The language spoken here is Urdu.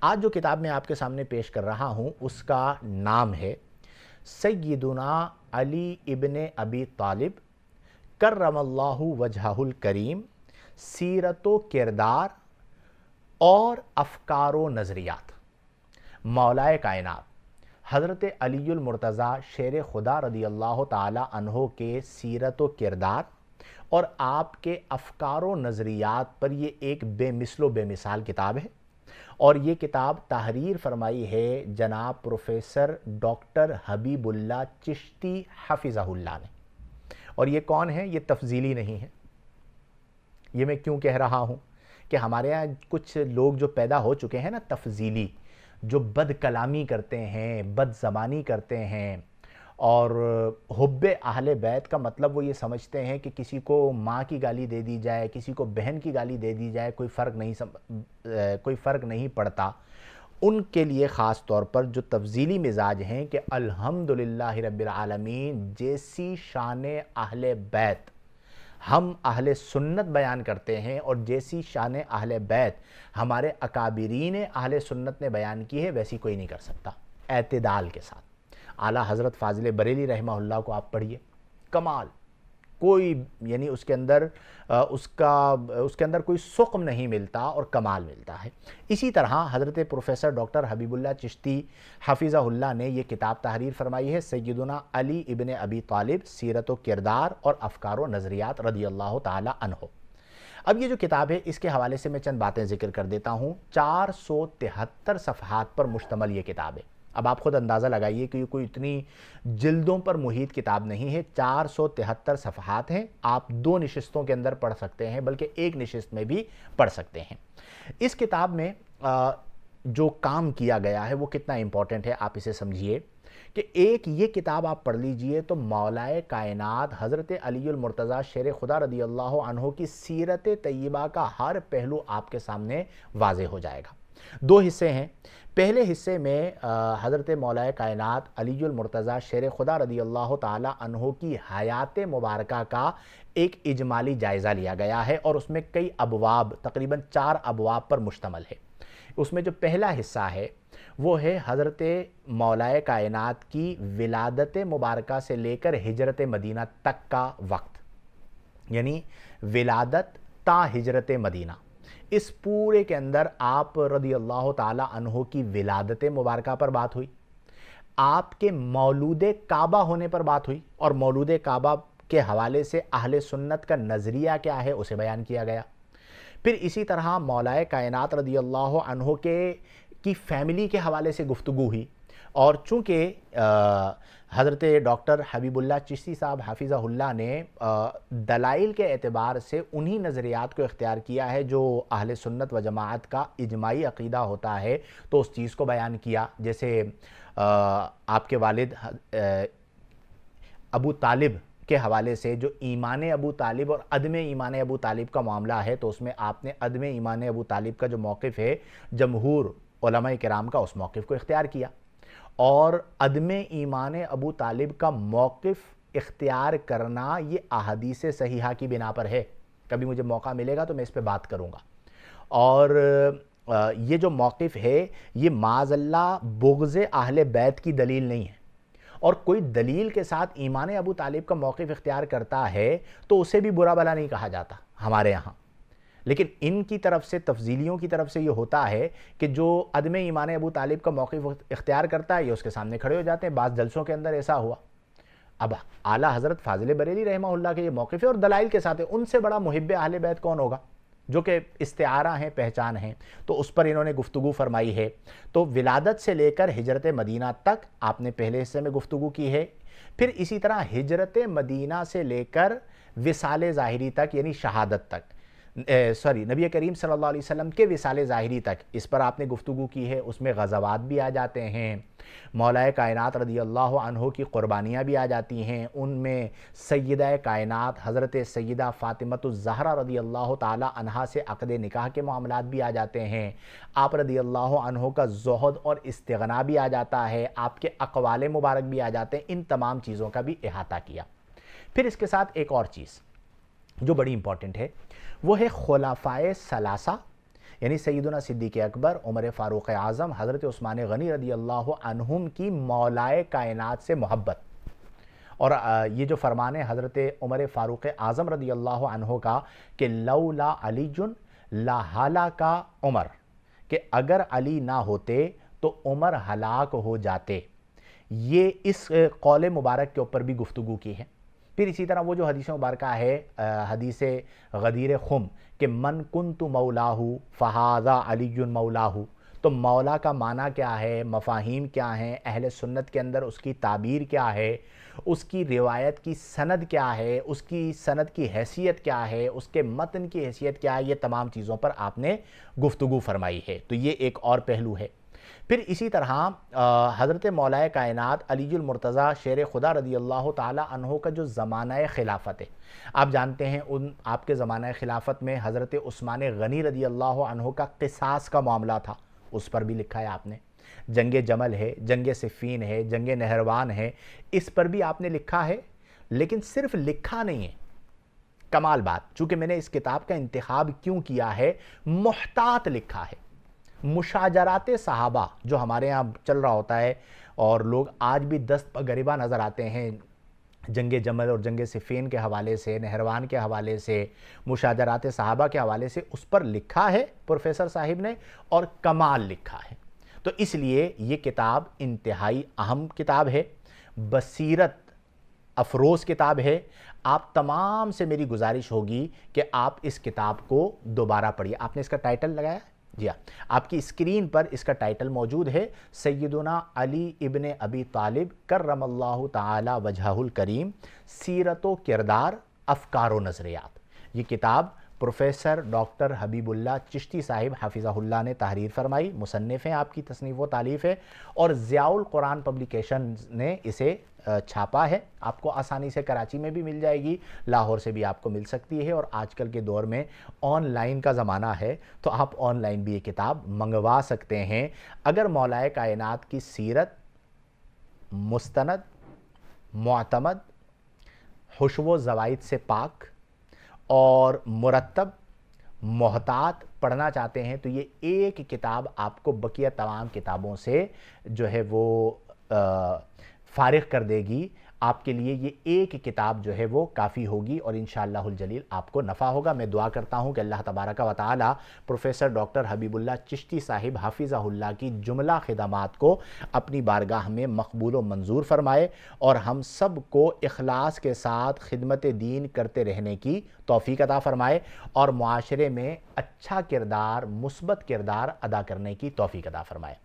آج جو کتاب میں آپ کے سامنے پیش کر رہا ہوں اس کا نام ہے سیدنا علی ابن ابی طالب کرم اللہ وجہہ الکریم، سیرت و کردار اور افکار و نظریات۔ مولائے کائنات حضرت علی المرتضیٰ شیر خدا رضی اللہ تعالی عنہ کے سیرت و کردار اور آپ کے افکار و نظریات پر یہ ایک بے مثل و بے مثال کتاب ہے، اور یہ کتاب تحریر فرمائی ہے جناب پروفیسر ڈاکٹر حبیب اللہ چشتی حفظہ اللہ نے۔ اور یہ کون ہے؟ یہ تفضیلی نہیں ہے۔ یہ میں کیوں کہہ رہا ہوں کہ ہمارے ہاں کچھ لوگ جو پیدا ہو چکے ہیں نا تفضیلی، جو بد کلامی کرتے ہیں، بد زبانی کرتے ہیں، اور حب اہل بیت کا مطلب وہ یہ سمجھتے ہیں کہ کسی کو ماں کی گالی دے دی جائے، کسی کو بہن کی گالی دے دی جائے، کوئی فرق نہیں پڑتا۔ ان کے لیے خاص طور پر جو تفضیلی مزاج ہیں کہ الحمدللہ رب العالمین جیسی شان اہل بیت ہم اہل سنت بیان کرتے ہیں اور جیسی شان اہل بیت ہمارے اکابرین اہل سنت نے بیان کی ہے ویسی کوئی نہیں کر سکتا، اعتدال کے ساتھ۔ اعلیٰ حضرت فاضل بریلی رحمہ اللہ کو آپ پڑھیے، کمال، کوئی یعنی اس کے اندر کوئی سقم نہیں ملتا اور کمال ملتا ہے۔ اسی طرح حضرت پروفیسر ڈاکٹر حبیب اللہ چشتی حفظہ اللہ نے یہ کتاب تحریر فرمائی ہے سیدنا علی ابن ابی طالب، سیرت و کردار اور افکار و نظریات رضی اللہ تعالی عنہ۔ اب یہ جو کتاب ہے اس کے حوالے سے میں چند باتیں ذکر کر دیتا ہوں۔ 473 صفحات پر مشتمل یہ کتاب ہے۔ اب آپ خود اندازہ لگائیے کہ یہ کوئی اتنی جلدوں پر محیط کتاب نہیں ہے، 473 صفحات ہیں، آپ 2 نشستوں کے اندر پڑھ سکتے ہیں، بلکہ ایک نشست میں بھی پڑھ سکتے ہیں۔ اس کتاب میں جو کام کیا گیا ہے وہ کتنا امپورٹنٹ ہے آپ اسے سمجھیے کہ ایک یہ کتاب آپ پڑھ لیجئے تو مولائے کائنات حضرت علی المرتضیٰ شیر خدا رضی اللہ عنہ کی سیرت طیبہ کا ہر پہلو آپ کے سامنے واضح ہو جائے گا۔ 2 حصے ہیں۔ پہلے حصے میں حضرت مولائے کائنات علی المرتضیٰ شیر خدا رضی اللہ تعالی عنہ کی حیات مبارکہ کا ایک اجمالی جائزہ لیا گیا ہے، اور اس میں کئی ابواب، تقریباً 4 ابواب پر مشتمل ہے۔ اس میں جو پہلا حصہ ہے وہ ہے حضرت مولائے کائنات کی ولادت مبارکہ سے لے کر ہجرت مدینہ تک کا وقت، یعنی ولادت تا ہجرت مدینہ۔ اس پورے کے اندر آپ رضی اللہ تعالی عنہ کی ولادت مبارکہ پر بات ہوئی، آپ کے مولود کعبہ ہونے پر بات ہوئی، اور مولود کعبہ کے حوالے سے اہل سنت کا نظریہ کیا ہے اسے بیان کیا گیا۔ پھر اسی طرح مولائے کائنات رضی اللہ عنہ کی فیملی کے حوالے سے گفتگو ہوئی، اور چونکہ حضرت ڈاکٹر حبیب اللہ چشتی صاحب حفظہ اللہ نے دلائل کے اعتبار سے انہی نظریات کو اختیار کیا ہے جو اہل سنت و جماعت کا اجماعی عقیدہ ہوتا ہے، تو اس چیز کو بیان کیا۔ جیسے آپ کے والد ابو طالب کے حوالے سے جو ایمان ابو طالب اور عدم ایمان ابو طالب کا معاملہ ہے، تو اس میں آپ نے عدم ایمان ابو طالب کا جو موقف ہے جمہور علماء کرام کا، اس موقف کو اختیار کیا، اور عدم ایمان ابو طالب کا موقف اختیار کرنا یہ احادیث صحیحہ کی بنا پر ہے۔ کبھی مجھے موقع ملے گا تو میں اس پہ بات کروں گا۔ اور یہ جو موقف ہے یہ معاذ اللہ بغض اہل بیت کی دلیل نہیں ہے، اور کوئی دلیل کے ساتھ ایمان ابو طالب کا موقف اختیار کرتا ہے تو اسے بھی برا بلا نہیں کہا جاتا ہمارے یہاں۔ لیکن ان کی طرف سے، تفضیلیوں کی طرف سے یہ ہوتا ہے کہ جو عدم ایمان ابو طالب کا موقف اختیار کرتا ہے یہ اس کے سامنے کھڑے ہو جاتے ہیں۔ بعض جلسوں کے اندر ایسا ہوا۔ اب اعلیٰ حضرت فاضل بریلی رحمہ اللہ کے یہ موقف ہے اور دلائل کے ساتھ ہے، ان سے بڑا محب اہل بیت کون ہوگا جو کہ استعارہ ہیں، پہچان ہیں، تو اس پر انہوں نے گفتگو فرمائی ہے۔ تو ولادت سے لے کر ہجرت مدینہ تک آپ نے پہلے حصے میں گفتگو کی ہے۔ پھر اسی طرح ہجرت مدینہ سے لے کر وصال ظاہری تک، یعنی شہادت تک، نبی کریم صلی اللہ علیہ وسلم کے وصال ظاہری تک، اس پر آپ نے گفتگو کی ہے۔ اس میں غزوات بھی آ جاتے ہیں، مولائے کائنات رضی اللہ عنہ کی قربانیاں بھی آ جاتی ہیں، ان میں سیدہ کائنات حضرت سیدہ فاطمۃ الزہرا رضی اللہ تعالی عنہا سے عقد نکاح کے معاملات بھی آ جاتے ہیں، آپ رضی اللہ عنہ کا زہد اور استغنا بھی آ جاتا ہے، آپ کے اقوال مبارک بھی آ جاتے ہیں۔ ان تمام چیزوں کا بھی احاطہ کیا۔ پھر اس کے ساتھ ایک اور چیز جو بڑی امپورٹنٹ ہے وہ ہے خلفائے ثلاثہ یعنی سیدنا صدیق اکبر، عمر فاروق اعظم، حضرت عثمان غنی رضی اللہ عنہم کی مولائے کائنات سے محبت، اور یہ جو فرمان ہے حضرت عمر فاروق اعظم رضی اللہ عنہ کا کہ لولا علی لا ہلاکا عمر، کہ اگر علی نہ ہوتے تو عمر ہلاک ہو جاتے، یہ اس قول مبارک کے اوپر بھی گفتگو کی ہے۔ پھر اسی طرح وہ جو حدیث مبارکہ ہے، حدیث غدیر خم، کہ من کنت مولاہ فہذا علی مولاہ، تو مولا کا معنی کیا ہے، مفاہیم کیا ہیں، اہل سنت کے اندر اس کی تعبیر کیا ہے، اس کی روایت کی سند کیا ہے، اس کی سند کی حیثیت کیا ہے، اس کے متن کی حیثیت کیا ہے، یہ تمام چیزوں پر آپ نے گفتگو فرمائی ہے۔ تو یہ ایک اور پہلو ہے۔ پھر اسی طرح حضرت مولائے کائنات علی المرتضیٰ شیر خدا رضی اللہ تعالی عنہ کا جو زمانہ خلافت ہے، آپ جانتے ہیں آپ کے زمانہ خلافت میں حضرت عثمان غنی رضی اللہ عنہ کا قصاص کا معاملہ تھا، اس پر بھی لکھا ہے آپ نے۔ جنگ جمل ہے، جنگ صفین ہے، جنگ نہروان ہے، اس پر بھی آپ نے لکھا ہے، لیکن صرف لکھا نہیں ہے۔ کمال بات، چونکہ میں نے اس کتاب کا انتخاب کیوں کیا ہے، محتاط لکھا ہے۔ مشاجرات صحابہ جو ہمارے یہاں چل رہا ہوتا ہے، اور لوگ آج بھی دست پہ نظر آتے ہیں جنگ جمل اور جنگ صفین کے حوالے سے، نہروان کے حوالے سے، مشاجرات صحابہ کے حوالے سے، اس پر لکھا ہے پروفیسر صاحب نے، اور کمال لکھا ہے۔ تو اس لیے یہ کتاب انتہائی اہم کتاب ہے، بصیرت افروز کتاب ہے۔ آپ تمام سے میری گزارش ہوگی کہ آپ اس کتاب کو دوبارہ پڑھیے۔ آپ نے اس کا ٹائٹل لگایا؟ جی ہاں، آپ کی اسکرین پر اس کا ٹائٹل موجود ہے، سیدنا علی ابن ابی طالب کرم اللہ تعالی وجہہ الکریم، سیرت و کردار، افکار و نظریات۔ یہ کتاب پروفیسر ڈاکٹر حبیب اللہ چشتی صاحب حافظہ اللہ نے تحریر فرمائی، مصنف ہیں، آپ کی تصنیف و تالیف ہے، اور ضیاء القرآن پبلیکیشن نے اسے چھاپا ہے۔ آپ کو آسانی سے کراچی میں بھی مل جائے گی، لاہور سے بھی آپ کو مل سکتی ہے، اور آج کل کے دور میں آن لائن کا زمانہ ہے، تو آپ آن لائن بھی یہ کتاب منگوا سکتے ہیں۔ اگر مولائے کائنات کی سیرت مستند، معتمد، حشو و زوائد سے پاک اور مرتب، محتاط پڑھنا چاہتے ہیں، تو یہ ایک کتاب آپ کو بقیہ تمام کتابوں سے جو ہے وہ فارغ کر دے گی۔ آپ کے لیے یہ ایک کتاب جو ہے وہ کافی ہوگی، اور انشاءاللہ الجلیل آپ کو نفع ہوگا۔ میں دعا کرتا ہوں کہ اللہ تبارک و تعالی پروفیسر ڈاکٹر حبیب اللہ چشتی صاحب حافظہ اللہ کی جملہ خدمات کو اپنی بارگاہ میں مقبول و منظور فرمائے، اور ہم سب کو اخلاص کے ساتھ خدمت دین کرتے رہنے کی توفیق عطا فرمائے، اور معاشرے میں اچھا کردار، مثبت کردار ادا کرنے کی توفیق عطا فرمائے۔